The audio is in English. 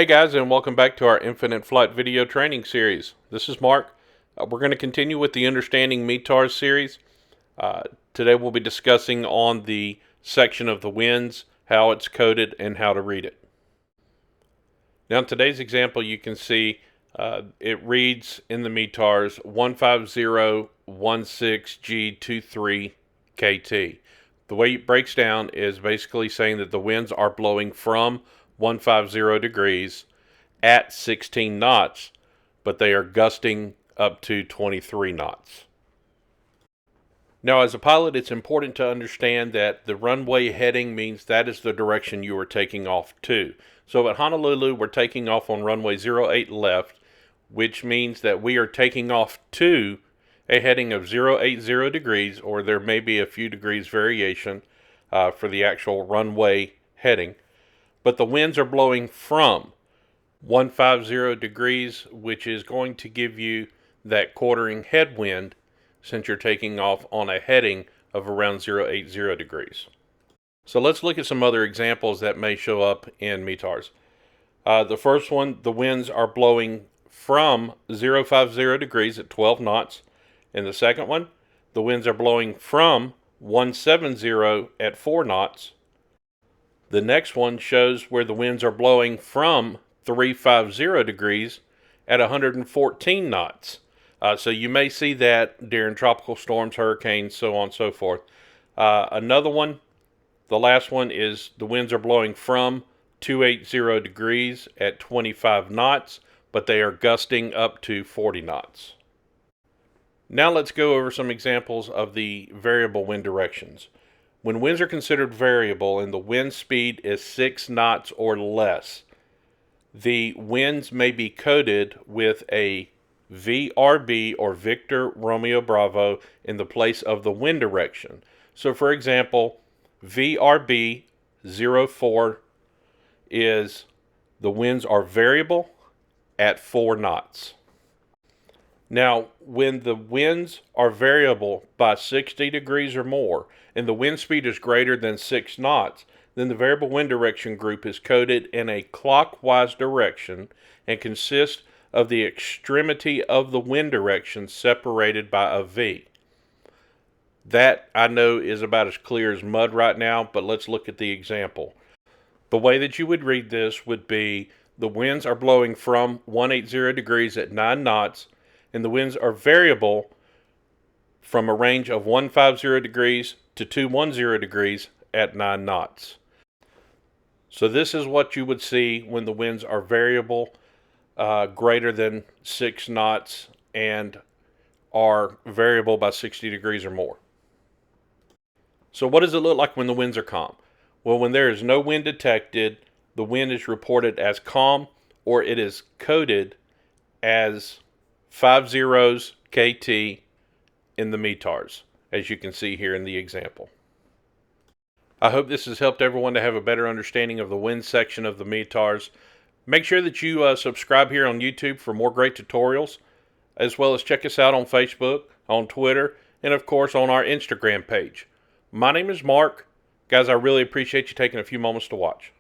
Hey guys, and welcome back to our Infinite Flight video training series. This is Mark. We're going to continue with the Understanding METAR series. Today we'll be discussing on the section of the winds, how it's coded, and how to read it. Now in today's example you can see it reads in the METARs 15016G23KT. The way it breaks down is basically saying that the winds are blowing from 150 degrees at 16 knots, but they are gusting up to 23 knots. Now, as a pilot, it's important to understand that the runway heading means that is the direction you are taking off to. So at Honolulu, we're taking off on runway 08 left, which means that we are taking off to a heading of 080 degrees, or there may be a few degrees variation for the actual runway heading. But the winds are blowing from 150 degrees, which is going to give you that quartering headwind since you're taking off on a heading of around 080 degrees. So let's look at some other examples that may show up in METARs. The first one, the winds are blowing from 050 degrees at 12 knots. And the second one, the winds are blowing from 170 at 4 knots. The next one shows where the winds are blowing from 350 degrees at 114 knots. So you may see that during tropical storms, hurricanes, so on and so forth. Another one, the last one, is the winds are blowing from 280 degrees at 25 knots, but they are gusting up to 40 knots. Now let's go over some examples of the variable wind directions. When winds are considered variable and the wind speed is 6 knots or less, the winds may be coded with a VRB, or Victor Romeo Bravo, in the place of the wind direction. So for example, VRB 04 is the winds are variable at 4 knots. Now, when the winds are variable by 60 degrees or more, and the wind speed is greater than 6 knots, then the variable wind direction group is coded in a clockwise direction and consists of the extremity of the wind direction separated by a V. That, I know, is about as clear as mud right now, but let's look at the example. The way that you would read this would be the winds are blowing from 180 degrees at 9 knots, and the winds are variable from a range of 150 degrees to 210 degrees at 9 knots. So this is what you would see when the winds are variable greater than 6 knots and are variable by 60 degrees or more. So what does it look like when the winds are calm? Well, when there is no wind detected, the wind is reported as calm, or it is coded as 50 KT in the METARs, as you can see here in the example. I hope this has helped everyone to have a better understanding of the wind section of the METARs. Make sure that you subscribe here on YouTube for more great tutorials, as well as check us out on Facebook, on Twitter, and of course on our Instagram page. My name is Mark. Guys, I really appreciate you taking a few moments to watch.